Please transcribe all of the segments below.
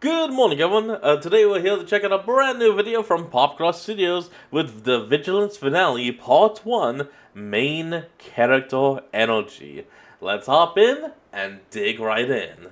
Good morning, everyone. Today we're here to check out a brand new video from Popcross Studios with the Vigilants finale, Part 1, Main Character Energy. Let's hop in and dig right in.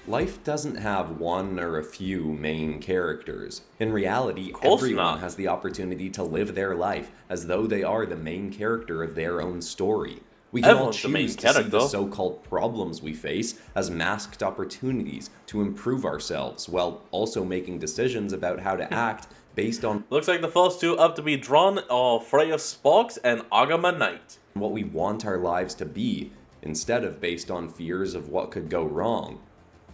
Life doesn't have one or a few main characters. In reality, Of course everyone not. has the opportunity to live their life as though they are the main character of their own story. We can all Everyone's the main choose to see the character. so-called problems we face as masked opportunities to improve ourselves, while also making decisions about how to act based on Looks like the first two up to be drawn are Freya Sparks and Agama Knight. what we want our lives to be, instead of based on fears of what could go wrong.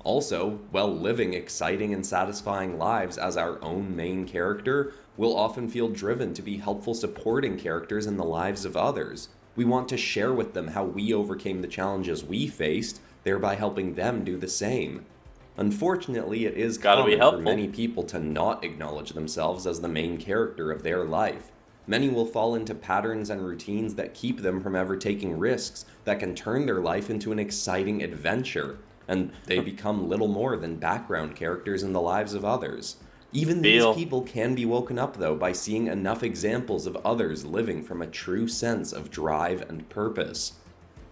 Also, while living exciting and satisfying lives as our own main character, we'll often feel driven to be helpful supporting characters in the lives of others. We want to share with them how we overcame the challenges we faced, thereby helping them do the same. Unfortunately, it is Gotta be common for helpful. many people to not acknowledge themselves as the main character of their life. Many will fall into patterns and routines that keep them from ever taking risks that can turn their life into an exciting adventure, and they become little more than background characters in the lives of others. Even these Deal. people can be woken up, though, by seeing enough examples of others living from a true sense of drive and purpose.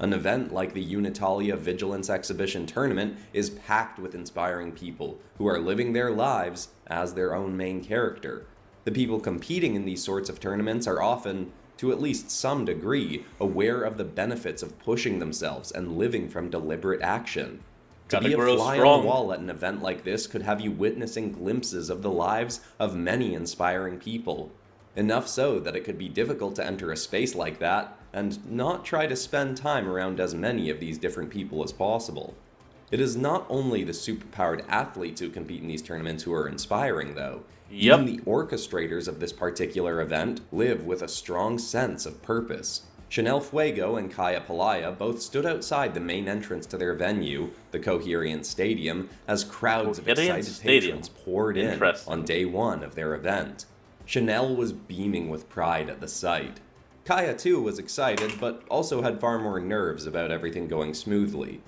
An event like the Unitalia Vigilance Exhibition Tournament is packed with inspiring people who are living their lives as their own main character. The people competing in these sorts of tournaments are often, to at least some degree, aware of the benefits of pushing themselves and living from deliberate action. To Gotta be a grow fly on strong. the wall at an event like this could have you witnessing glimpses of the lives of many inspiring people. Enough so that it could be difficult to enter a space like that and not try to spend time around as many of these different people as possible. It is not only the superpowered athletes who compete in these tournaments who are inspiring, though. Yep. Even the orchestrators of this particular event live with a strong sense of purpose. Chanel Fuego and Kaya Palaya both stood outside the main entrance to their venue, the Coherent Stadium, as crowds of Coherent excited Stadium. patrons poured in Interesting. on day one of their event. Chanel was beaming with pride at the sight. Kaya too was excited, but also had far more nerves about everything going smoothly.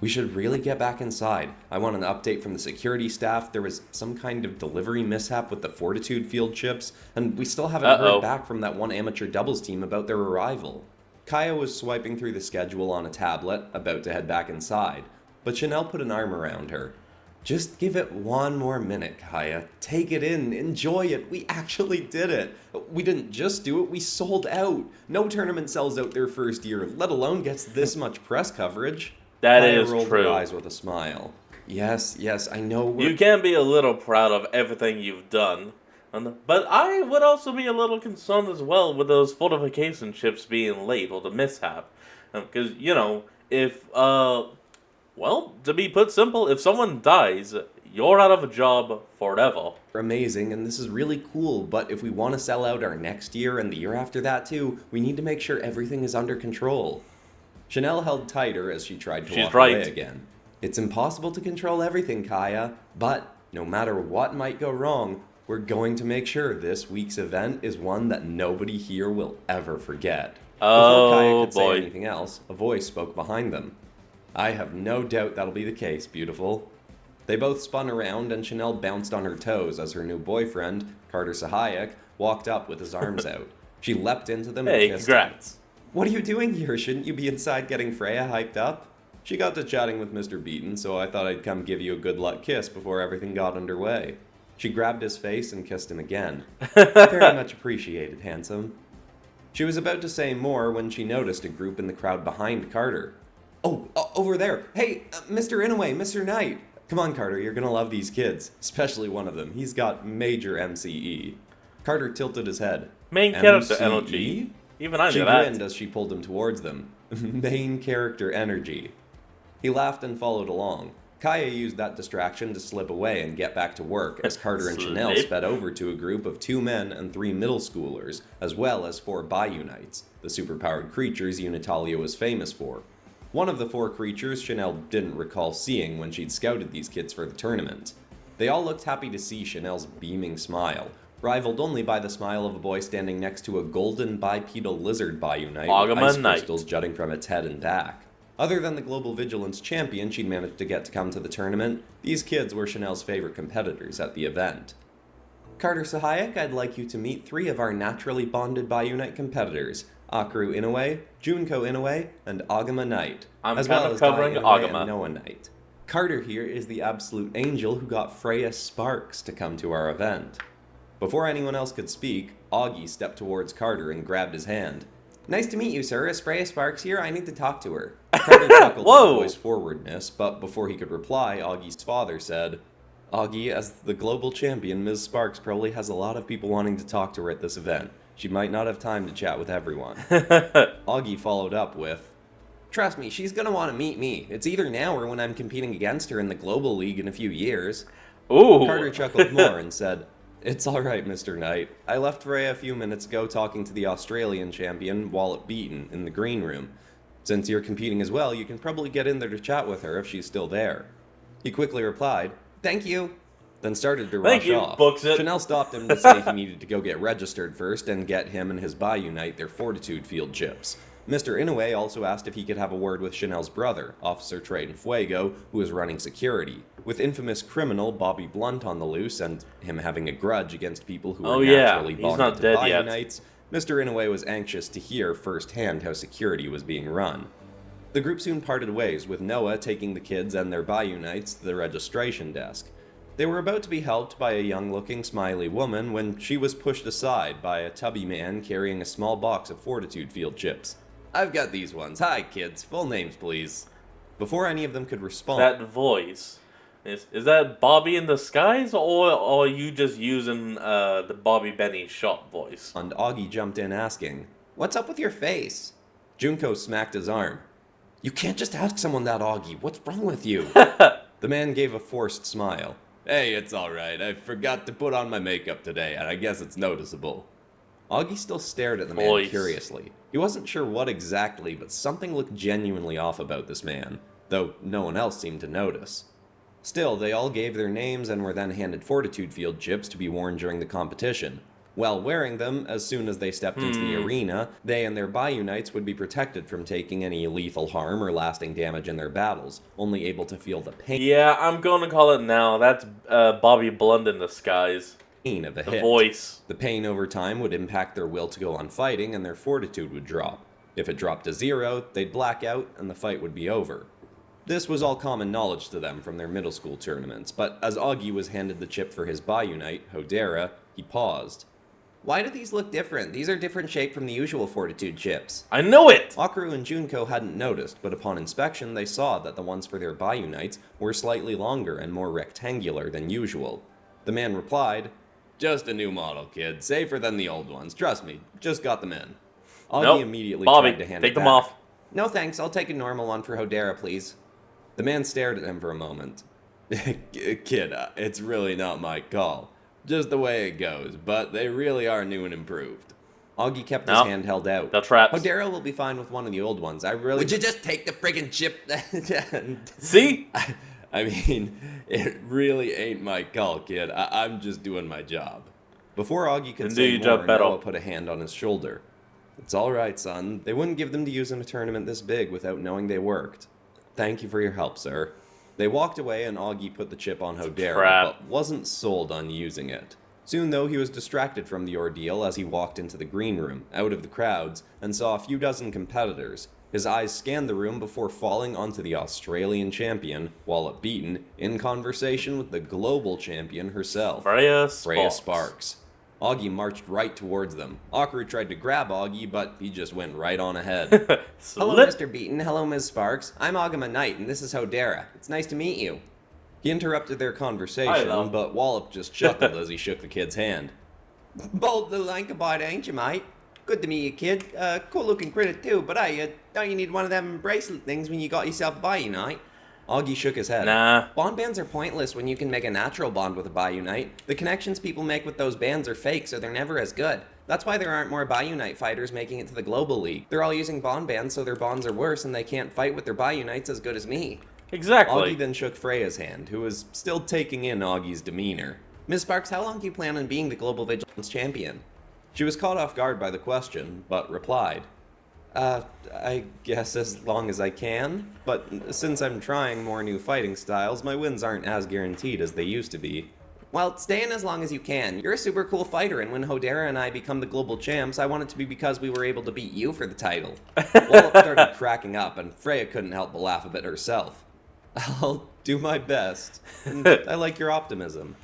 We should really get back inside. I want an update from the security staff. There was some kind of delivery mishap with the Fortitude field chips, and we still haven't Uh-oh. heard back from that one amateur doubles team about their arrival. Kaya was swiping through the schedule on a tablet, about to head back inside, but Chanel put an arm around her. Just give it one more minute, Kaya. Take it in, enjoy it. We actually did it. We didn't just do it, we sold out. No tournament sells out their first year, let alone gets this much press coverage. That Kaya is rolled true. her eyes with a smile. Yes, I know we're... You can be a little proud of everything you've done. But I would also be a little concerned as well with those fortification chips being late or the mishap. Because, well, to be put simple, if someone dies, you're out of a job forever. amazing, and this is really cool, but if we want to sell out our next year and the year after that too, we need to make sure everything is under control. Chanel held tighter as she tried to She's walk right. away again. It's impossible to control everything, Kaya, but no matter what might go wrong, we're going to make sure this week's event is one that nobody here will ever forget. Before Kaya Oh could boy. say anything else, a voice spoke behind them. I have no doubt that'll be the case, beautiful. They both spun around and Chanel bounced on her toes as her new boyfriend, Carter Sahayak, walked up with his arms out. She leapt into them Hey, and kissed him. congrats. What are you doing here? Shouldn't you be inside getting Freya hyped up? She got to chatting with Mr. Beaton, so I thought I'd come give you a good luck kiss before everything got underway. She grabbed his face and kissed him again. Very much appreciated, handsome. She was about to say more when she noticed a group in the crowd behind Carter. Oh, over there. Hey, Mr. Inouye, Mr. Knight. Come on, Carter, you're gonna love these kids. Especially one of them. He's got major MCE. Carter tilted his head. Main character MCE? energy. Even I She knew that. grinned as she pulled him towards them. Main character energy. He laughed and followed along. Kaya used that distraction to slip away and get back to work as Carter and Chanel Slip. sped over to a group of 2 men and 3 middle schoolers, as well as 4 Bayou Knights, the superpowered creatures Unitalia was famous for. One of the 4 creatures Chanel didn't recall seeing when she'd scouted these kids for the tournament. They all looked happy to see Chanel's beaming smile, rivaled only by the smile of a boy standing next to a golden bipedal lizard Bayou Knight with Agama ice Knight. crystals jutting from its head and back. Other than the Global Vigilance champion she'd managed to get to come to the tournament, these kids were Chanel's favorite competitors at the event. Carter Sahayak, I'd like you to meet 3 of our naturally bonded Biounite competitors, Akaru Inoue, Junko Inoue, and Agama Knight, I'm as kind well of as covering Dai Inoue Agama. and Noah Knight. Carter here is the absolute angel who got Freya Sparks to come to our event. Before anyone else could speak, Augie stepped towards Carter and grabbed his hand. Nice to meet you, sir. Is Freya Sparks here? I need to talk to her. Carter chuckled Whoa! with voice forwardness, but before he could reply, Augie's father said, Augie, as the global champion, Ms. Sparks probably has a lot of people wanting to talk to her at this event. She might not have time to chat with everyone. Augie followed up with, Trust me, she's gonna want to meet me. It's either now or when I'm competing against her in the Global League in a few years. Ooh. Carter chuckled more and said, It's alright, Mr. Knight. I left Freya a few minutes ago talking to the Australian champion, Wallop Beaton, in the green room. Since you're competing as well, you can probably get in there to chat with her if she's still there. He quickly replied, Thank you, then started to Thank rush you, off. books it. Chanel stopped him to say he needed to go get registered first and get him and his Biounite their Fortitude Field chips. Mr. Inoue also asked if he could have a word with Chanel's brother, Officer Trayton Fuego, who was running security. With infamous criminal Bobby Blunt on the loose and him having a grudge against people who were naturally he's bonded not to dead yet. Biounites, Mr. Inoue was anxious to hear firsthand how security was being run. The group soon parted ways, with Noah taking the kids and their Biounites to the registration desk. They were about to be helped by a young-looking, smiley woman when she was pushed aside by a tubby man carrying a small box of Fortitude Field chips. I've got these ones. Hi, kids. Full names, please. Before any of them could respond... That voice. Is that Bobby in disguise, or are you just using the Bobby Benny shop voice? And Augie jumped in asking, What's up with your face? Junko smacked his arm. You can't just ask someone that, Augie. What's wrong with you? The man gave a forced smile. Hey, it's alright. I forgot to put on my makeup today, and I guess it's noticeable. Augie still stared at the man curiously. He wasn't sure what exactly, but something looked genuinely off about this man, though no one else seemed to notice. Still, they all gave their names and were then handed Fortitude Field chips to be worn during the competition. While wearing them, as soon as they stepped into the arena, they and their Biounites would be protected from taking any lethal harm or lasting damage in their battles, only able to feel the pain Yeah, I'm going to call it now. That's Bobby Blunt in disguise. of a The hit. voice. The pain over time would impact their will to go on fighting, and their fortitude would drop. If it dropped to 0, they'd black out, and the fight would be over. This was all common knowledge to them from their middle school tournaments, but as Augie was handed the chip for his Biounite, Hodera, he paused. Why do these look different? These are different shape from the usual Fortitude chips. I know it! Akaru and Junko hadn't noticed, but upon inspection they saw that the ones for their Biounites were slightly longer and more rectangular than usual. The man replied, Just a new model, kid. Safer than the old ones. Trust me. Just got them in. Augie Nope. immediately Bobby, tried to hand take it them back. off. No thanks. I'll take a normal one for Hodera, please. The man stared at him for a moment. Kid, it's really not my call. Just the way it goes, but they really are new and improved. Augie kept his hand held out. No traps. Hodera will be fine with one of the old ones. Would you just take the friggin' chip? See? I mean, it really ain't my call, kid. I'm just doing my job. Before Augie could say more, Noah put a hand on his shoulder. It's all right, son. They wouldn't give them to use in a tournament this big without knowing they worked. Thank you for your help, sir. They walked away and Augie put the chip on Hodera, but wasn't sold on using it. Soon, though, he was distracted from the ordeal as he walked into the green room, out of the crowds, and saw a few dozen competitors. His eyes scanned the room before falling onto the Australian champion, Wallop Beaton, in conversation with the global champion herself, Freya Sparks. Augie marched right towards them. Akaru tried to grab Augie, but he just went right on ahead. Hello, Mr. Beaton. Hello, Ms. Sparks. I'm Agama Knight, and this is Hodera. It's nice to meet you. He interrupted their conversation, but Wallop just chuckled as he shook the kid's hand. Bold little Ankabite, ain't you, mate? Good to meet you, kid. Cool-looking critter, too, but hey, don't you need one of them bracelet things when you got yourself a Biounite? Augie shook his head. Nah. Bond bands are pointless when you can make a natural bond with a Biounite. The connections people make with those bands are fake, so they're never as good. That's why there aren't more Biounite fighters making it to the Global League. They're all using bond bands, so their bonds are worse, and they can't fight with their Biounites as good as me. Exactly. Augie then shook Freya's hand, who was still taking in Augie's demeanor. Ms. Sparks, how long do you plan on being the Global Vigilance champion? She was caught off guard by the question, but replied, I guess as long as I can. But since I'm trying more new fighting styles, my wins aren't as guaranteed as they used to be. Well, stay in as long as you can. You're a super cool fighter, and when Hodera and I become the global champs, I want it to be because we were able to beat you for the title. Wallop started cracking up, and Freya couldn't help but laugh a bit herself. I'll do my best. And I like your optimism.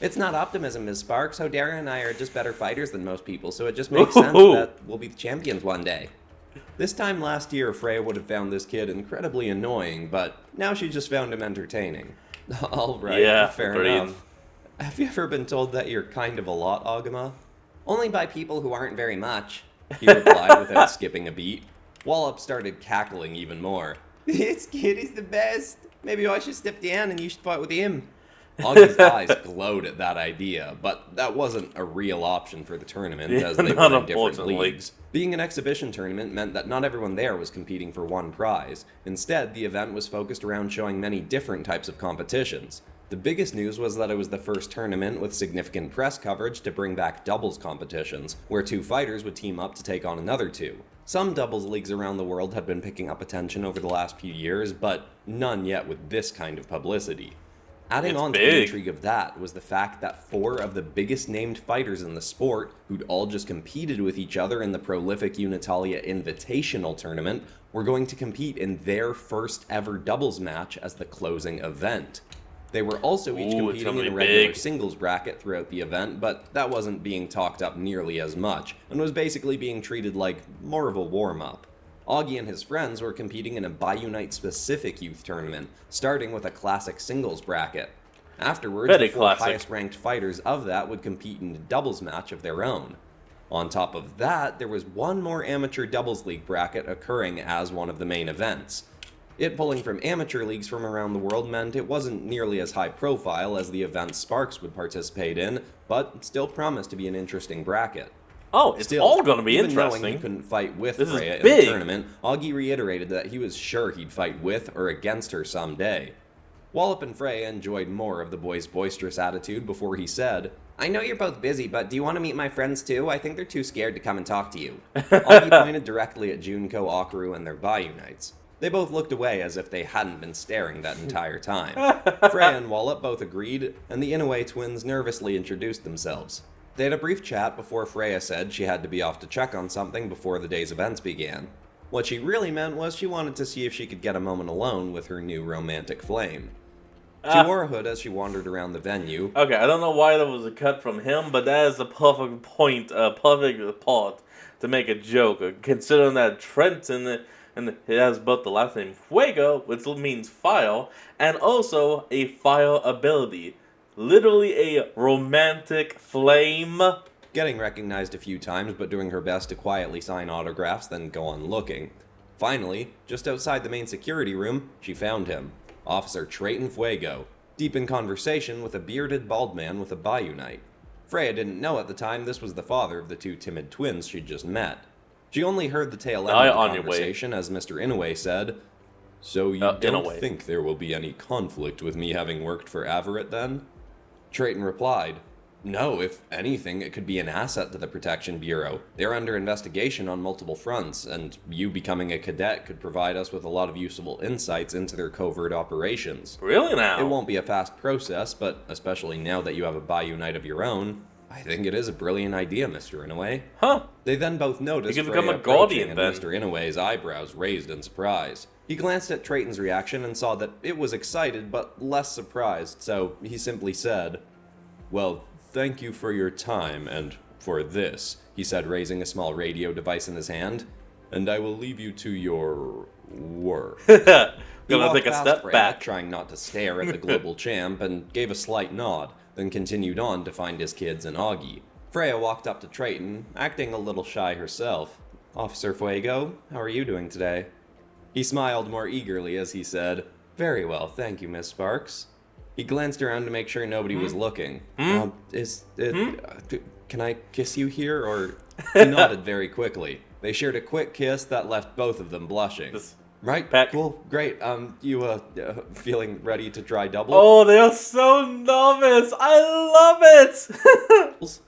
It's not optimism, Ms. Sparks. Hodera and I are just better fighters than most people, so it just makes sense that we'll be the champions one day. This time last year, Freya would have found this kid incredibly annoying, but now she just found him entertaining. Alright, Yeah, fair agreed. enough. Have you ever been told that you're kind of a lot, Agama? Only by people who aren't very much, he replied without skipping a beat. Wallop started cackling even more. This kid is the best. Maybe I should step down and you should fight with him. Augie's eyes glowed at that idea, but that wasn't a real option for the tournament, as they not were in different unfortunately. leagues. Being an exhibition tournament meant that not everyone there was competing for one prize. Instead, the event was focused around showing many different types of competitions. The biggest news was that it was the first tournament with significant press coverage to bring back doubles competitions, where two fighters would team up to take on another two. Some doubles leagues around the world had been picking up attention over the last few years, but none yet with this kind of publicity. Adding It's on to the big. intrigue of that was the fact that four of the biggest named fighters in the sport, who'd all just competed with each other in the prolific Unitalia Invitational Tournament, were going to compete in their first ever doubles match as the closing event. They were also each Ooh, it's competing gonna in a be regular big. singles bracket throughout the event, but that wasn't being talked up nearly as much, and was basically being treated like more of a warm-up. Augie and his friends were competing in a Biounite-specific youth tournament, starting with a classic singles bracket. Afterwards, Very the four classic. highest-ranked fighters of that would compete in a doubles match of their own. On top of that, there was one more amateur doubles league bracket occurring as one of the main events. It pulling from amateur leagues from around the world meant it wasn't nearly as high profile as the events Sparks would participate in, but still promised to be an interesting bracket. Oh, it's Still, all going to be even knowing he interesting. couldn't fight with This is Freya in big. the tournament, Augie reiterated that he was sure he'd fight with or against her someday. Wallop and Freya enjoyed more of the boy's boisterous attitude before he said, I know you're both busy, but do you want to meet my friends too? I think they're too scared to come and talk to you. Augie pointed directly at Junko, Akaru, and their Biounites. They both looked away as if they hadn't been staring that entire time. Freya and Wallop both agreed, and the Inoue twins nervously introduced themselves. They had a brief chat before Freya said she had to be off to check on something before the day's events began. What she really meant was she wanted to see if she could get a moment alone with her new romantic flame. She wore a hood as she wandered around the venue. Okay, I don't know why that was a cut from him, but that is a perfect point, a perfect part to make a joke. Considering that Trenton and he has both the last name Fuego, which means fire, and also a fire ability. Literally a romantic flame. Getting recognized a few times, but doing her best to quietly sign autographs, then go on looking. Finally, just outside the main security room, she found him. Officer Trayton Fuego, deep in conversation with a bearded bald man with a Biounite. Freya didn't know at the time this was the father of the two timid twins she'd just met. She only heard the tail end Now of you're the on your way. conversation as Mr. Inoue said, So you don't Inoue. think there will be any conflict with me having worked for Avaret then? Trayton replied, No, if anything, it could be an asset to the Protection Bureau. They're under investigation on multiple fronts, and you becoming a cadet could provide us with a lot of useful insights into their covert operations. Really now? It won't be a fast process, but especially now that you have a Biounite of your own, I think it is a brilliant idea, Mr. Inoue. Huh? They then both noticed You could become Freya a guardian approaching, and then. Mr. Inoue's eyebrows raised in surprise. He glanced at Trayton's reaction and saw that it was excited but less surprised, so he simply said, Well, thank you for your time and for this, he said, raising a small radio device in his hand, and I will leave you to your work. He Gonna walked take a past step Freya, back. trying not to stare at the global champ, and gave a slight nod, then continued on to find his kids and Augie. Freya walked up to Trayton, acting a little shy herself. Officer Fuego, how are you doing today? He smiled more eagerly as he said, Very well, thank you, Miss Sparks. He glanced around to make sure nobody was looking. Can I kiss you here, or... He nodded very quickly. They shared a quick kiss that left both of them blushing. Just Right, peck. cool, great. You feeling ready to try double? Oh, they are so novice. I love it.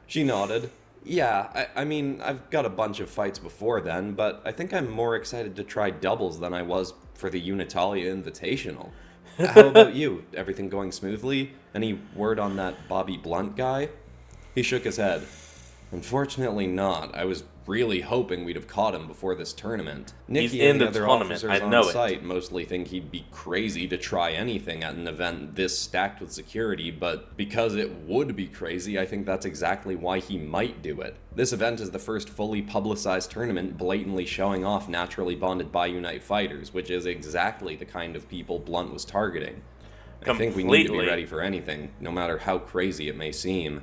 She nodded. Yeah, I mean, I've got a bunch of fights before then, but I think I'm more excited to try doubles than I was for the Unitalia Invitational. How about you? Everything going smoothly? Any word on that Bobby Blunt guy? He shook his head. Unfortunately not. I was really hoping we'd have caught him before this tournament. He's Nikki in and the the other tournament, officers I on know it. site mostly think he'd be crazy to try anything at an event this stacked with security, but because it would be crazy, I think that's exactly why he might do it. This event is the first fully publicized tournament blatantly showing off naturally bonded Bi-Unite fighters, which is exactly the kind of people Blunt was targeting. I think we need to be ready for anything, no matter how crazy it may seem.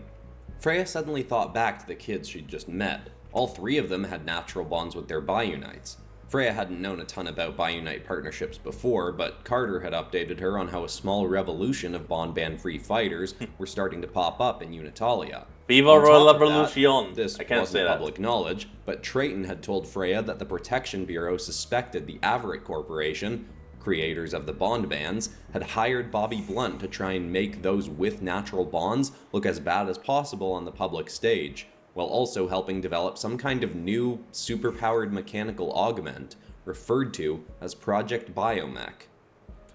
Freya suddenly thought back to the kids she'd just met. All three of them had natural bonds with their Bi-Unites. Freya hadn't known a ton about Bi-Unite partnerships before, but Carter had updated her on how a small revolution of bond-ban-free fighters were starting to pop up in Unitalia. Viva On top la of that, revolution! This I can't say wasn't that. public knowledge, but Trayton had told Freya that the Protection Bureau suspected the Averitt Corporation, creators of the bond bans, had hired Bobby Blunt to try and make those with natural bonds look as bad as possible on the public stage, while also helping develop some kind of new, superpowered mechanical augment, referred to as Project Biomech.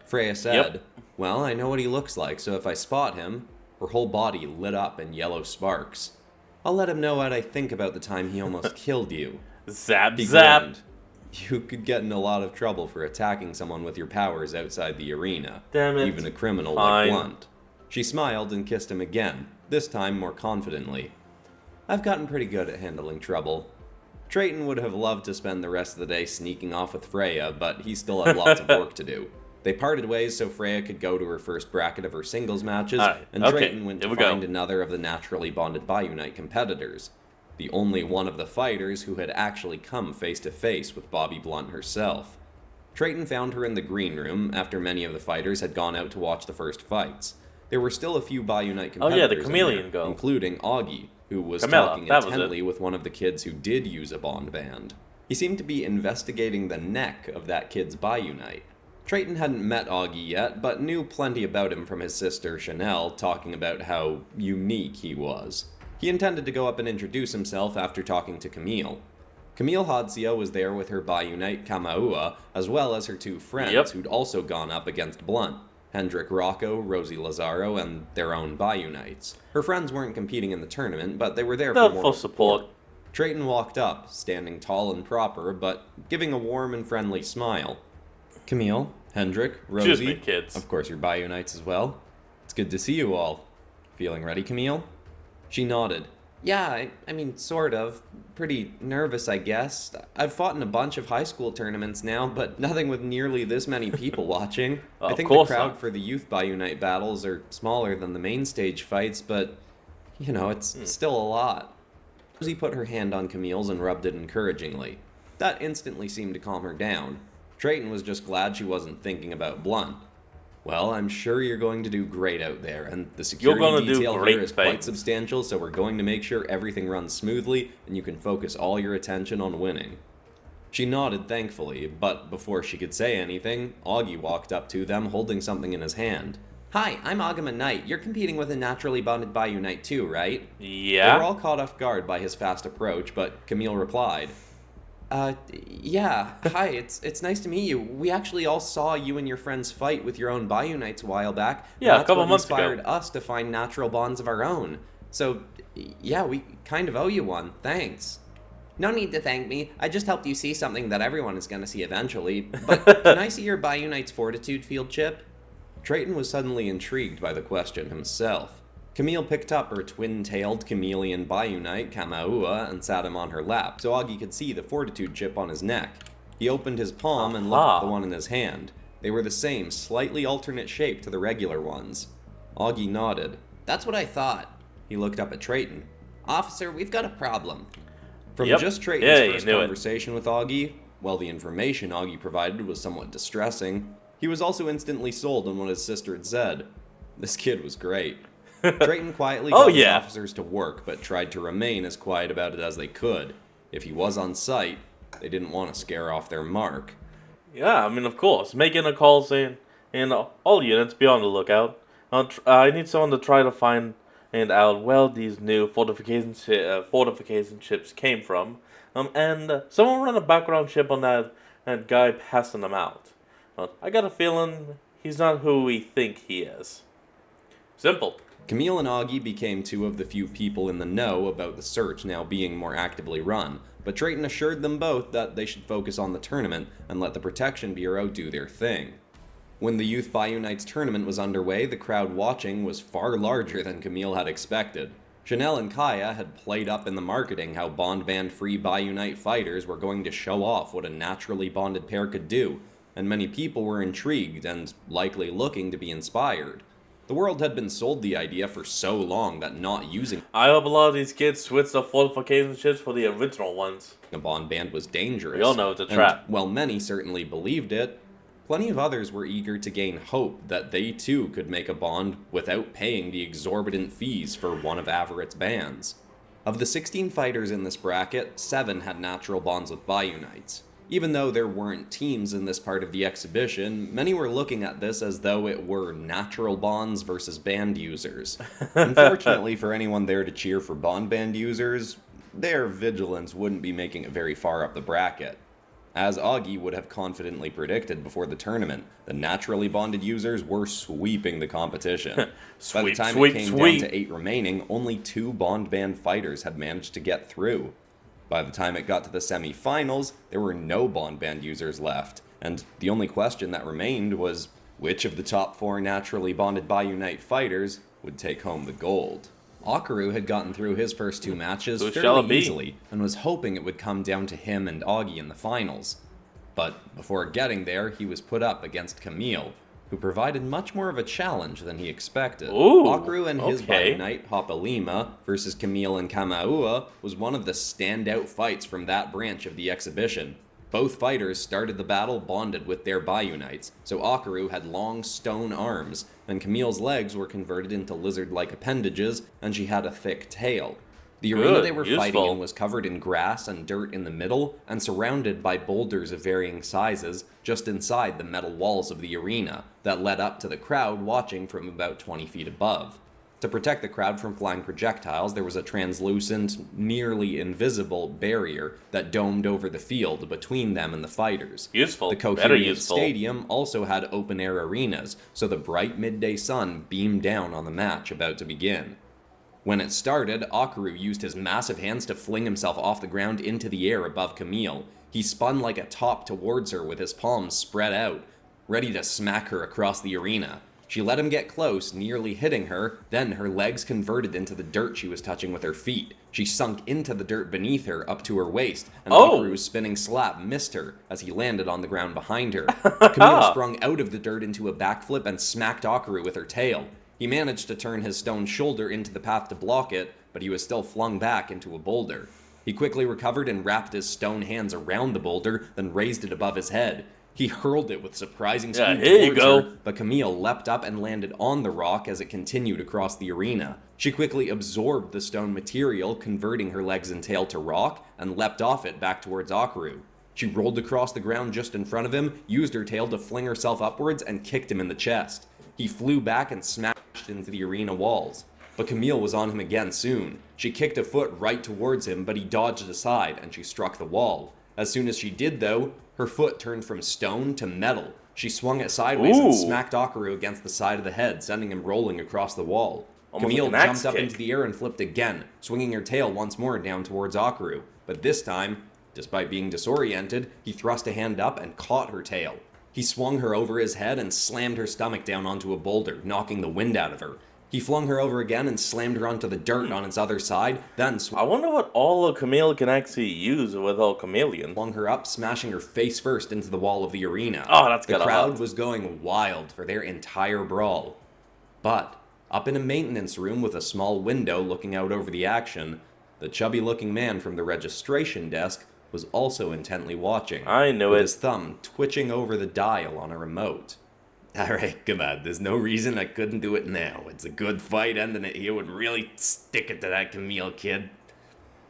Freya said, Well, I know what he looks like, so if I spot him, her whole body lit up in yellow sparks. I'll let him know what I think about the time he almost killed you. Zap, He zap! grinned. You could get in a lot of trouble for attacking someone with your powers outside the arena. Damn it. Even a criminal Fine. like Blunt. She smiled and kissed him again, this time more confidently. I've gotten pretty good at handling trouble. Trayton would have loved to spend the rest of the day sneaking off with Freya, but he still had lots of work to do. They parted ways so Freya could go to her first bracket of her singles matches, Alright, and okay, Trayton went here to we go. find another of the naturally bonded Bi-Unite competitors. The only one of the fighters who had actually come face to face with Bobby Blunt herself. Trayton found her in the green room after many of the fighters had gone out to watch the first fights. There were still a few Bi-Unite Oh yeah, the competitors in chameleon there, girl. including Augie, who was Camilla, talking that was intently with one of the kids who did use a bond band. He seemed to be investigating the neck of that kid's Bi-Unite. Trayton hadn't met Augie yet, but knew plenty about him from his sister Chanel talking about how unique he was. He intended to go up and introduce himself after talking to Camille. Camille Hodzio was there with her Bi-Unite Kamaua, as well as her two friends who'd also gone up against Blunt, Hendrik Rocco, Rosie Lazaro, and their own Bi-Unites. Her friends weren't competing in the tournament, but they were there for more support. Trayton walked up, standing tall and proper, but giving a warm and friendly smile. Camille, Hendrik, Rosie, Excuse me, kids. of course your Bi-Unites as well. It's good to see you all. Feeling ready, Camille? She nodded. Yeah, I mean, sort of. Pretty nervous, I guess. I've fought in a bunch of high school tournaments now, but nothing with nearly this many people watching. I think the crowd for the youth Bi-Unite battles are smaller than the main stage fights, but, you know, it's still a lot. Rosie put her hand on Camille's and rubbed it encouragingly. That instantly seemed to calm her down. Trayton was just glad she wasn't thinking about Blunt. Well, I'm sure you're going to do great out there, and the security detail here is quite substantial, so we're going to make sure everything runs smoothly and you can focus all your attention on winning. She nodded thankfully, but before she could say anything, Augie walked up to them holding something in his hand. Hi, I'm Agama Knight. You're competing with a naturally bonded Bi-Unite too, right? Yeah? They were all caught off guard by his fast approach, but Camille replied, yeah. Hi, it's nice to meet you. We actually all saw you and your friends fight with your own Bi-Unites a while back. Yeah, a couple months ago. That's what inspired us to find natural bonds of our own. So, yeah, we kind of owe you one. Thanks. No need to thank me. I just helped you see something that everyone is going to see eventually. But can I see your Bi-Unite's fortitude field chip? Trayton was suddenly intrigued by the question himself. Camille picked up her twin-tailed chameleon Bi-Unite, Kamaua, and sat him on her lap, so Augie could see the fortitude chip on his neck. He opened his palm and looked at the one in his hand. They were the same, slightly alternate shape to the regular ones. Augie nodded. That's what I thought. He looked up at Trayton. Officer, we've got a problem. From just Trayton's first conversation with Augie, while the information Augie provided was somewhat distressing, he was also instantly sold on what his sister had said. This kid was great. Trayton quietly got his officers to work, but tried to remain as quiet about it as they could. If he was on site, they didn't want to scare off their mark. Yeah, I mean, of course. Making a call saying, all units, be on the lookout. I need someone to try to find and out where these new fortification chips came from. And someone ran a background chip on that guy passing them out. I got a feeling he's not who we think he is. Simple. Camille and Augie became two of the few people in the know about the search now being more actively run, but Drayton assured them both that they should focus on the tournament and let the Protection Bureau do their thing. When the Youth Bayou Nights tournament was underway, the crowd watching was far larger than Camille had expected. Chanel and Kaya had played up in the marketing how bond band free Bayou Night fighters were going to show off what a naturally bonded pair could do, and many people were intrigued and likely looking to be inspired. The world had been sold the idea for so long that not using I hope a lot of these kids switch the fortification chips for the original ones. a bond band was dangerous. We all know it's a trap. And while many certainly believed it, plenty of others were eager to gain hope that they too could make a bond without paying the exorbitant fees for one of Averett's bands. Of the 16 fighters in this bracket, 7 had natural bonds with Bayou Knights. Even though there weren't teams in this part of the exhibition, many were looking at this as though it were natural bonds versus band users. Unfortunately for anyone there to cheer for band users, their Vigilants wouldn't be making it very far up the bracket. As Augie would have confidently predicted before the tournament, the naturally bonded users were sweeping the competition. By the time it came down to 8 remaining, only 2 bond band fighters had managed to get through. By the time it got to the semi-finals, there were no bond band users left, and the only question that remained was which of the top 4 naturally bonded Bayou Night fighters would take home the gold. Akaru had gotten through his first 2 matches fairly easily, and was hoping it would come down to him and Augie in the finals. But before getting there, he was put up against Camille, who provided much more of a challenge than he expected. Akaru and his Bayou Knight, Hopalima, versus Camille and Kamaua was one of the standout fights from that branch of the exhibition. Both fighters started the battle bonded with their Bayou Knights, so Akaru had long stone arms, and Camille's legs were converted into lizard-like appendages, and she had a thick tail. The arena they were fighting in was covered in grass and dirt in the middle, and surrounded by boulders of varying sizes just inside the metal walls of the arena that led up to the crowd watching from about 20 feet above. To protect the crowd from flying projectiles, there was a translucent, nearly invisible barrier that domed over the field between them and the fighters. Useful. The coherent stadium also had open-air arenas, so the bright midday sun beamed down on the match about to begin. When it started, Akaru used his massive hands to fling himself off the ground into the air above Camille. He spun like a top towards her with his palms spread out, ready to smack her across the arena. She let him get close, nearly hitting her, then her legs converted into the dirt she was touching with her feet. She sunk into the dirt beneath her, up to her waist, and Akaru's spinning slap missed her as he landed on the ground behind her. Camille sprung out of the dirt into a backflip and smacked Akaru with her tail. He managed to turn his stone shoulder into the path to block it, but he was still flung back into a boulder. He quickly recovered and wrapped his stone hands around the boulder, then raised it above his head. He hurled it with surprising speed towards her, but Camille leapt up and landed on the rock as it continued across the arena. She quickly absorbed the stone material, converting her legs and tail to rock, and leapt off it back towards Akaru. She rolled across the ground just in front of him, used her tail to fling herself upwards, and kicked him in the chest. He flew back and smashed into the arena walls. But Camille was on him again soon. She kicked a foot right towards him, but he dodged aside, and she struck the wall. As soon as she did, though, her foot turned from stone to metal. She swung it sideways and smacked Akaru against the side of the head, sending him rolling across the wall. Camille jumped up into the air and flipped again, swinging her tail once more down towards Akaru. But this time, despite being disoriented, he thrust a hand up and caught her tail. He swung her over his head and slammed her stomach down onto a boulder, knocking the wind out of her. He flung her over again and slammed her onto the dirt on its other side, then I wonder what all a chameleon can actually use with all chameleon. Swung her up, smashing her face first into the wall of the arena. Oh, that's The crowd was going wild for their entire brawl. But, up in a maintenance room with a small window looking out over the action, the chubby-looking man from the registration desk was also intently watching. I knew with his thumb twitching over the dial on a remote. Alright, come on, there's no reason I couldn't do it now. It's a good fight, ending it here would really stick it to that Camille kid.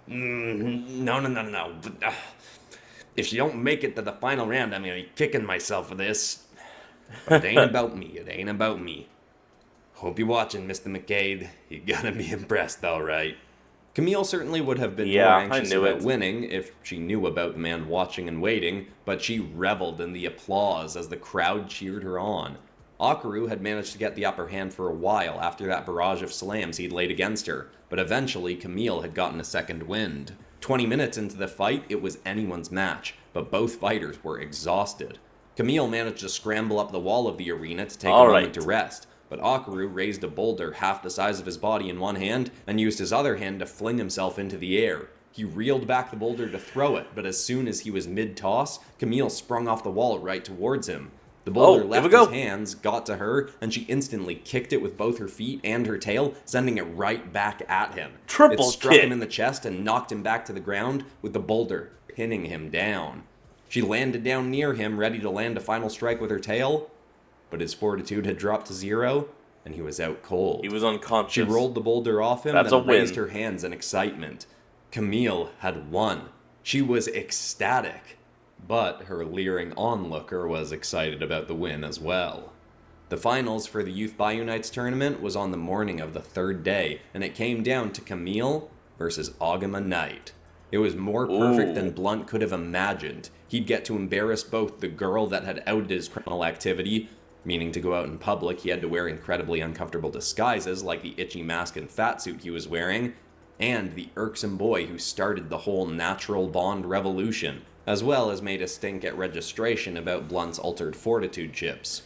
No. But, if she don't make it to the final round, I'm gonna be kicking myself for this. But it ain't about me, Hope you're watching, Mr. McCade. You're gonna be impressed, alright. Camille certainly would have been Yeah, more I anxious knew about it. winning if she knew about the man watching and waiting, but she reveled in the applause as the crowd cheered her on. Akaru had managed to get the upper hand for a while after that barrage of slams he'd laid against her, but eventually Camille had gotten a second wind. 20 minutes into the fight, it was anyone's match, but both fighters were exhausted. Camille managed to scramble up the wall of the arena to take a moment to rest, but Akaru raised a boulder half the size of his body in one hand and used his other hand to fling himself into the air. He reeled back the boulder to throw it, but as soon as he was mid-toss, Camille sprung off the wall right towards him. The boulder left his hands, got to her, and she instantly kicked it with both her feet and her tail, sending it right back at him. Triple It struck kick. him in the chest and knocked him back to the ground, with the boulder pinning him down. She landed down near him, ready to land a final strike with her tail, but his fortitude had dropped to 0, and he was out cold. He was unconscious. She rolled the boulder off him, That's then a win. raised her hands in excitement. Camille had won. She was ecstatic. But her leering onlooker was excited about the win as well. The finals for the Youth Bionites tournament was on the morning of the third day, and it came down to Camille versus Agama Knight. It was more perfect than Blunt could have imagined. He'd get to embarrass both the girl that had outed his criminal activity, meaning to go out in public he had to wear incredibly uncomfortable disguises like the itchy mask and fat suit he was wearing, and the irksome boy who started the whole natural bond revolution, as well as made a stink at registration about Blunt's altered fortitude chips.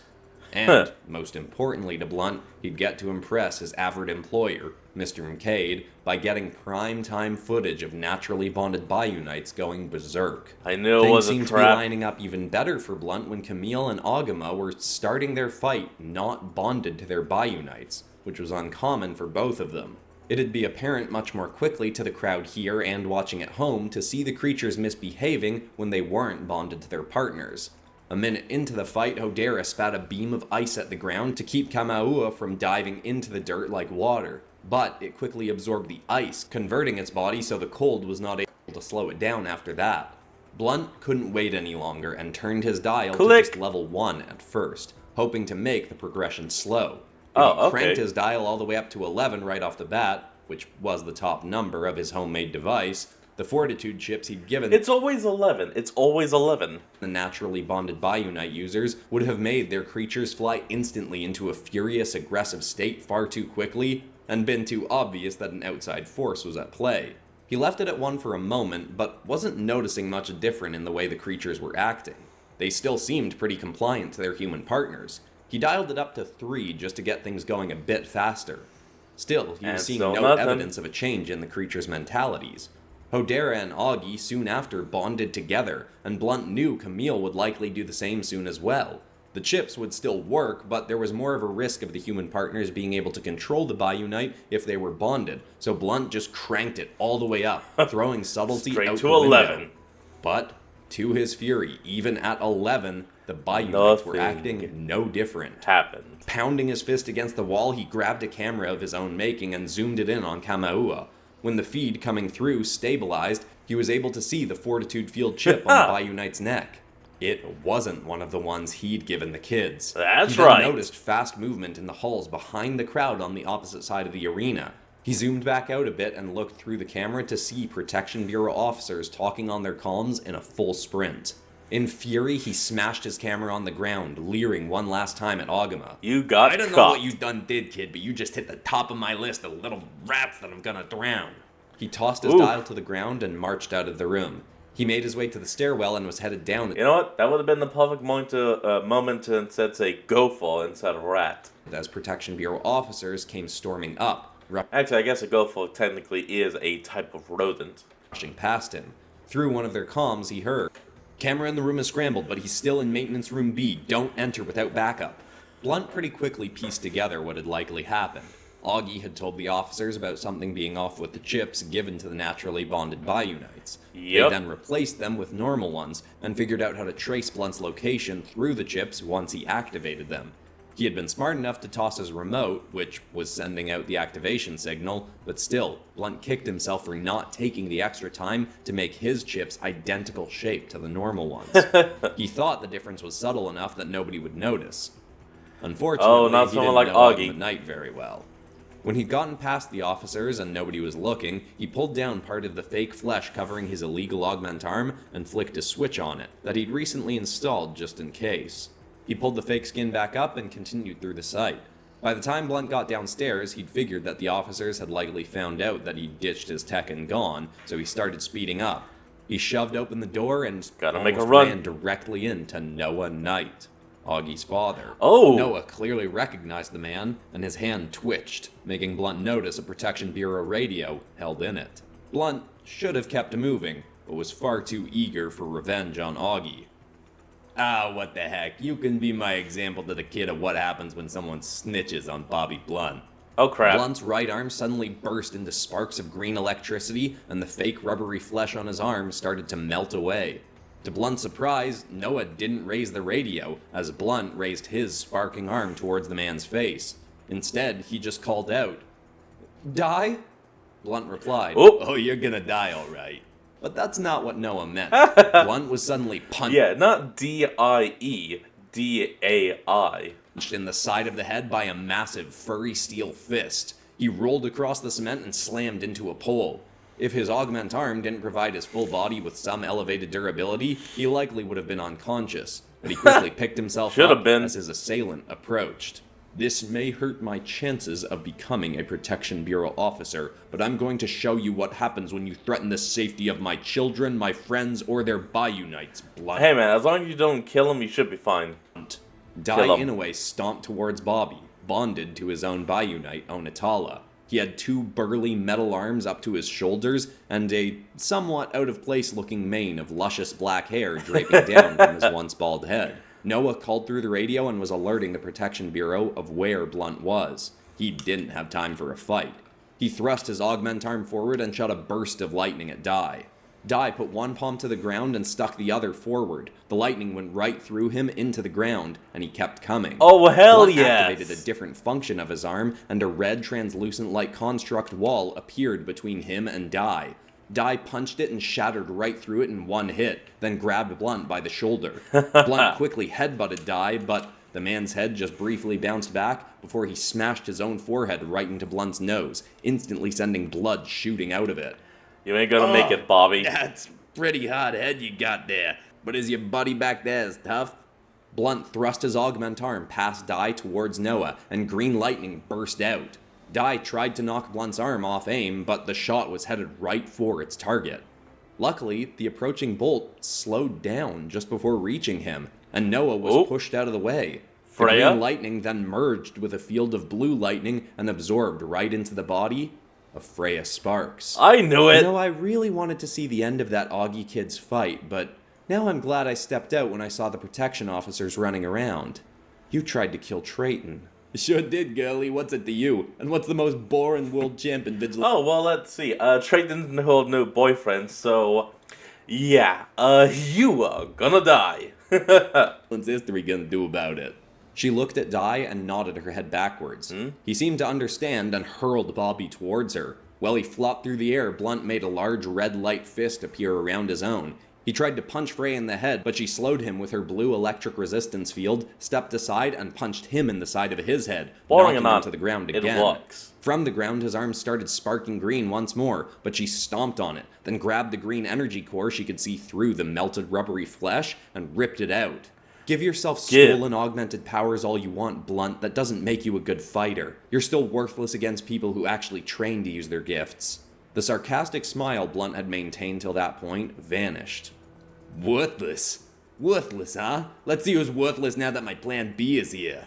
And, most importantly to Blunt, he'd get to impress his avid employer, Mr. McCade, by getting prime-time footage of naturally bonded Bionites going berserk. I knew it Things was a seemed to be trap. lining up even better for Blunt when Camille and Agama were starting their fight not bonded to their Bionites, which was uncommon for both of them. It'd be apparent much more quickly to the crowd here and watching at home to see the creatures misbehaving when they weren't bonded to their partners. A minute into the fight, Hodera spat a beam of ice at the ground to keep Kamaua from diving into the dirt like water, but it quickly absorbed the ice, converting its body so the cold was not able to slow it down after that. Blunt couldn't wait any longer and turned his dial to just level 1 at first, hoping to make the progression slow. He cranked his dial all the way up to 11 right off the bat, which was the top number of his homemade device. The fortitude chips he'd given It's always 11. It's always 11. the naturally bonded Bionite users would have made their creatures fly instantly into a furious, aggressive state far too quickly, and been too obvious that an outside force was at play. He left it at 1 for a moment, but wasn't noticing much different in the way the creatures were acting. They still seemed pretty compliant to their human partners. He dialed it up to 3 just to get things going a bit faster. Still, he was seeing no evidence of a change in the creatures' mentalities. Hodera and Augie soon after bonded together, and Blunt knew Camille would likely do the same soon as well. The chips would still work, but there was more of a risk of the human partners being able to control the Bionite if they were bonded, so Blunt just cranked it all the way up, throwing subtlety out the window. But, to his fury, even at 11, the Bionites were acting no different. Pounding his fist against the wall, he grabbed a camera of his own making and zoomed it in on Kamaua. When the feed coming through stabilized, he was able to see the fortitude field chip on the Bionite's neck. It wasn't one of the ones he'd given the kids. He then noticed fast movement in the halls behind the crowd on the opposite side of the arena. He zoomed back out a bit and looked through the camera to see Protection Bureau officers talking on their comms in a full sprint. In fury, he smashed his camera on the ground, leering one last time at Agama. I don't know what you done did, kid, but you just hit the top of my list of little rats that I'm gonna drown. He tossed his dial to the ground and marched out of the room. He made his way to the stairwell and was headed down. You know what? That would have been the perfect moment to instead say gopher instead of rat. As Protection Bureau officers came storming up. Actually, I guess a gopher technically is a type of rodent. Rushing past him. Through one of their comms, he heard, "Camera in the room is scrambled, but he's still in maintenance room B. Don't enter without backup." Blunt pretty quickly pieced together what had likely happened. Augie had told the officers about something being off with the chips given to the naturally bonded Bionites. They then replaced them with normal ones, and figured out how to trace Blunt's location through the chips once he activated them. He had been smart enough to toss his remote, which was sending out the activation signal, but still, Blunt kicked himself for not taking the extra time to make his chips identical shape to the normal ones. He thought the difference was subtle enough that nobody would notice. Unfortunately, not he someone didn't like know Augie. Augie McKnight very well. When he'd gotten past the officers and nobody was looking, he pulled down part of the fake flesh covering his illegal augment arm and flicked a switch on it that he'd recently installed just in case. He pulled the fake skin back up and continued through the site. By the time Blunt got downstairs, he'd figured that the officers had likely found out that he'd ditched his tech and gone, so he started speeding up. He shoved open the door and Gotta make a almost run. ran directly into Noah Knight, Augie's father. Oh. Noah clearly recognized the man, and his hand twitched, making Blunt notice a Protection Bureau radio held in it. Blunt should have kept moving, but was far too eager for revenge on Augie. Ah, what the heck. You can be my example to the kid of what happens when someone snitches on Bobby Blunt. Oh crap. Blunt's right arm suddenly burst into sparks of green electricity, and the fake rubbery flesh on his arm started to melt away. To Blunt's surprise, Noah didn't raise the radio, as Blunt raised his sparking arm towards the man's face. Instead, he just called out, "Die?" Blunt replied, Oh, you're gonna die alright. but that's not what Noah meant. Blunt was suddenly punched Yeah, not D-I-E, D-A-I. in the side of the head by a massive, furry steel fist. He rolled across the cement and slammed into a pole. If his augment arm didn't provide his full body with some elevated durability, he likely would have been unconscious, but he quickly picked himself Should up have been. as his assailant approached. This may hurt my chances of becoming a Protection Bureau officer, but I'm going to show you what happens when you threaten the safety of my children, my friends, or their Bayou Knights, Blunt. Hey man, as long as you don't kill him, you should be fine. Dai Kill him. Inoue stomped towards Bobby, bonded to his own Bayou Knight, Onitala. He had two burly metal arms up to his shoulders, and a somewhat out-of-place looking mane of luscious black hair draping down from his once bald head. Noah called through the radio and was alerting the Protection Bureau of where Blunt was. He didn't have time for a fight. He thrust his augment arm forward and shot a burst of lightning at Dai. Dai put one palm to the ground and stuck the other forward. The lightning went right through him into the ground, and he kept coming. Oh, hell Blunt yes! activated a different function of his arm, and a red translucent-like construct wall appeared between him and Dai. Dai punched it and shattered right through it in one hit, then grabbed Blunt by the shoulder. Blunt quickly headbutted Dai, but the man's head just briefly bounced back before he smashed his own forehead right into Blunt's nose, instantly sending blood shooting out of it. You ain't gonna make it, Bobby. That's pretty hot head you got there. But is your buddy back there as tough? Blunt thrust his augment arm past Dai towards Noah, and green lightning burst out. Dai tried to knock Blunt's arm off aim, but the shot was headed right for its target. Luckily, the approaching bolt slowed down just before reaching him, and Noah was pushed out of the way. The Freya? green lightning then merged with a field of blue lightning and absorbed right into the body of Freya Sparks. I knew it! You know, I really wanted to see the end of that Augie kid's fight, but now I'm glad I stepped out when I saw the protection officers running around. You tried to kill Trayton. Sure did, girlie. What's it to you? And what's the most boring world champ in Vigilants? Oh, well, let's see. Trey didn't hold no boyfriend, so... Yeah, you are gonna die. What's history gonna do about it? She looked at Dai and nodded her head backwards. He seemed to understand and hurled Bobby towards her. While he flopped through the air, Blunt made a large red light fist appear around his own. He tried to punch Frey in the head, but she slowed him with her blue electric resistance field, stepped aside, and punched him in the side of his head, Boring or knocking him not, to the ground it again. works. From the ground, his arms started sparking green once more, but she stomped on it, then grabbed the green energy core she could see through the melted rubbery flesh and ripped it out. Give yourself stolen augmented powers all you want, Blunt. That doesn't make you a good fighter. You're still worthless against people who actually train to use their gifts. The sarcastic smile Blunt had maintained till that point vanished. Worthless? Worthless, huh? Let's see who's worthless now that my plan B is here.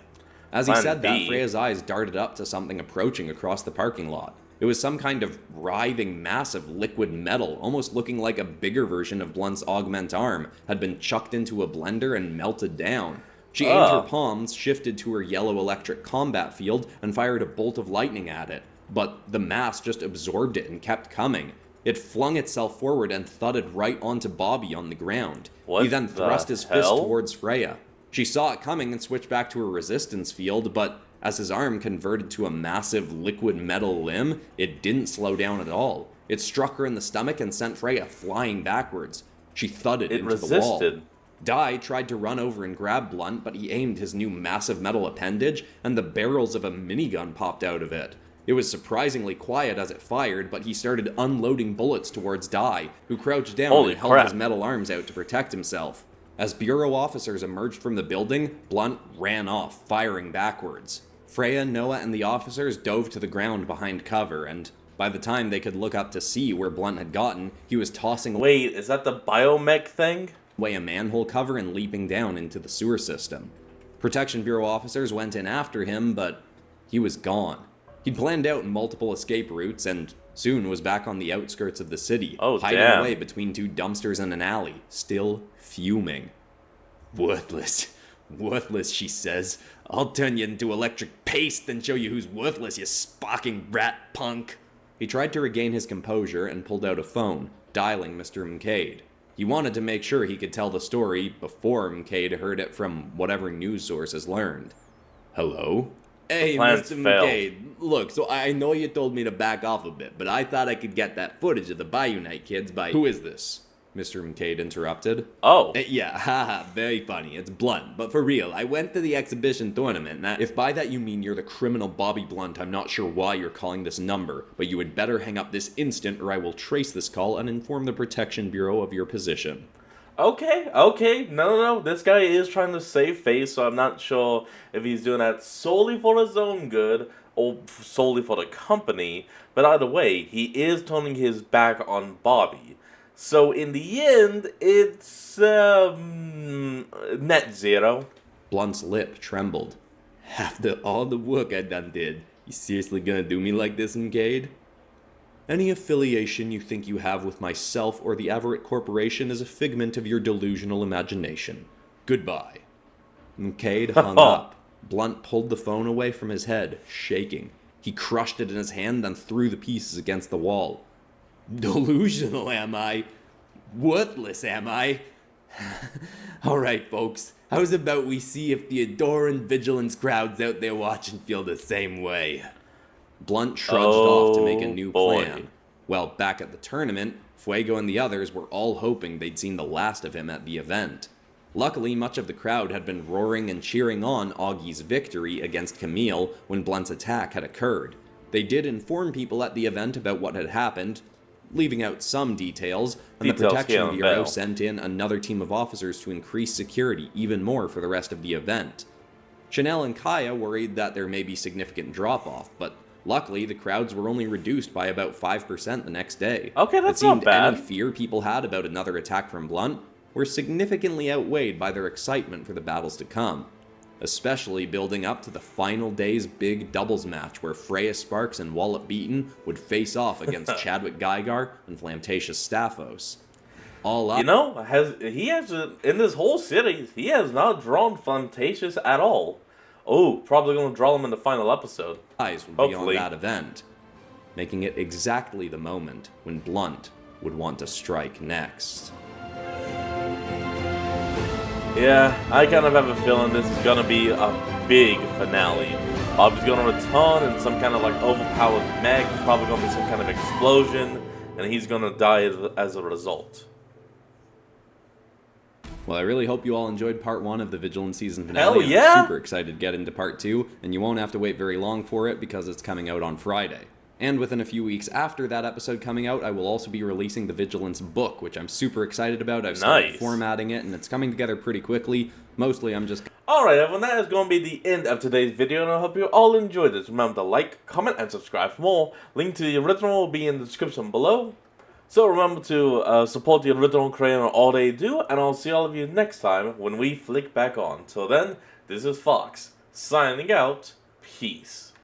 As he Plan said B. that, Freya's eyes darted up to something approaching across the parking lot. It was some kind of writhing mass of liquid metal, almost looking like a bigger version of Blunt's augment arm, had been chucked into a blender and melted down. She aimed her palms, shifted to her yellow electric combat field, and fired a bolt of lightning at it. But the mass just absorbed it and kept coming. It flung itself forward and thudded right onto Bobby on the ground. What He then the thrust his fist hell? towards Freya. She saw it coming and switched back to her resistance field, but as his arm converted to a massive liquid metal limb, it didn't slow down at all. It struck her in the stomach and sent Freya flying backwards. She thudded It into the wall. resisted. Dai tried to run over and grab Blunt, but he aimed his new massive metal appendage, and the barrels of a minigun popped out of it. It was surprisingly quiet as it fired, but he started unloading bullets towards Dai, who crouched down Holy and held crap. his metal arms out to protect himself. As Bureau officers emerged from the building, Blunt ran off, firing backwards. Freya, Noah, and the officers dove to the ground behind cover, and by the time they could look up to see where Blunt had gotten, he was tossing Wait, is that the biomech thing? away a manhole cover and leaping down into the sewer system. Protection Bureau officers went in after him, but he was gone. He'd planned out multiple escape routes and soon was back on the outskirts of the city, hiding damn. away between two dumpsters and an alley, still fuming. Worthless. Worthless, she says. I'll turn you into electric paste and show you who's worthless, you sparking rat punk. He tried to regain his composure and pulled out a phone, dialing Mr. McCade. He wanted to make sure he could tell the story before McCade heard it from whatever news sources learned. Hello? Hey, Plans Mr. failed. McCade. Look, so I know you told me to back off a bit, but I thought I could get that footage of the Bayou Night kids by... Who is this? Mr. McCade interrupted. Oh. Yeah, haha, very funny. It's Blunt. But for real, I went to the exhibition tournament and If by that you mean you're the criminal Bobby Blunt, I'm not sure why you're calling this number, but you had better hang up this instant or I will trace this call and inform the Protection Bureau of your position. Okay. No. This guy is trying to save face, so I'm not sure if he's doing that solely for his own good or solely for the company. But either way, he is turning his back on Bobby. So in the end, it's net zero. Blunt's lip trembled. after all the work I done did, you seriously gonna do me like this, McCade? Any affiliation you think you have with myself or the Everett Corporation is a figment of your delusional imagination. Goodbye. McCade hung up. Blunt pulled the phone away from his head, shaking. He crushed it in his hand, then threw the pieces against the wall. Delusional, am I? Worthless, am I? Alright, folks. How's about we see if the adoring Vigilants crowds out there watching feel the same way? Blunt trudged off to make a new boy. plan. Well, back at the tournament, Fuego and the others were all hoping they'd seen the last of him at the event. Luckily, much of the crowd had been roaring and cheering on Augie's victory against Camille when Blunt's attack had occurred. They did inform people at the event about what had happened, leaving out some details, and the Details here Protection on Bureau Bell. sent in another team of officers to increase security even more for the rest of the event. Chanel and Kaya worried that there may be significant drop-off, but luckily the crowds were only reduced by about 5% the next day. Okay, that's it seemed not bad. any fear people had about another attack from Blunt were significantly outweighed by their excitement for the battles to come, especially building up to the final day's big doubles match where Freya Sparks and Wallop Beaton would face off against Chadwick Geigar and Flamtatius Staphos. All up, You know, in this whole series, he has not drawn Flamtatius at all. Oh, probably going to draw him in the final episode. eyes would be on Hopefully. that event, making it exactly the moment when Blunt would want to strike next. Yeah, I kind of have a feeling this is going to be a big finale. Bobby's going to return in some kind of like overpowered mech. There's probably going to be some kind of explosion, and he's going to die as a result. Well, I really hope you all enjoyed part 1 of the Vigilance season finale. Hell yeah! I'm super excited to get into part 2, and you won't have to wait very long for it because it's coming out on Friday. And within a few weeks after that episode coming out, I will also be releasing the Vigilance book, which I'm super excited about. I've started Nice. formatting it, and it's coming together pretty quickly. Mostly, I'm just... Alright everyone, that is going to be the end of today's video, and I hope you all enjoyed this. Remember to like, comment, and subscribe for more. Link to the original will be in the description below. So remember to support the original creator and all they do, and I'll see all of you next time when we flick back on. Till then, this is Fox, signing out. Peace.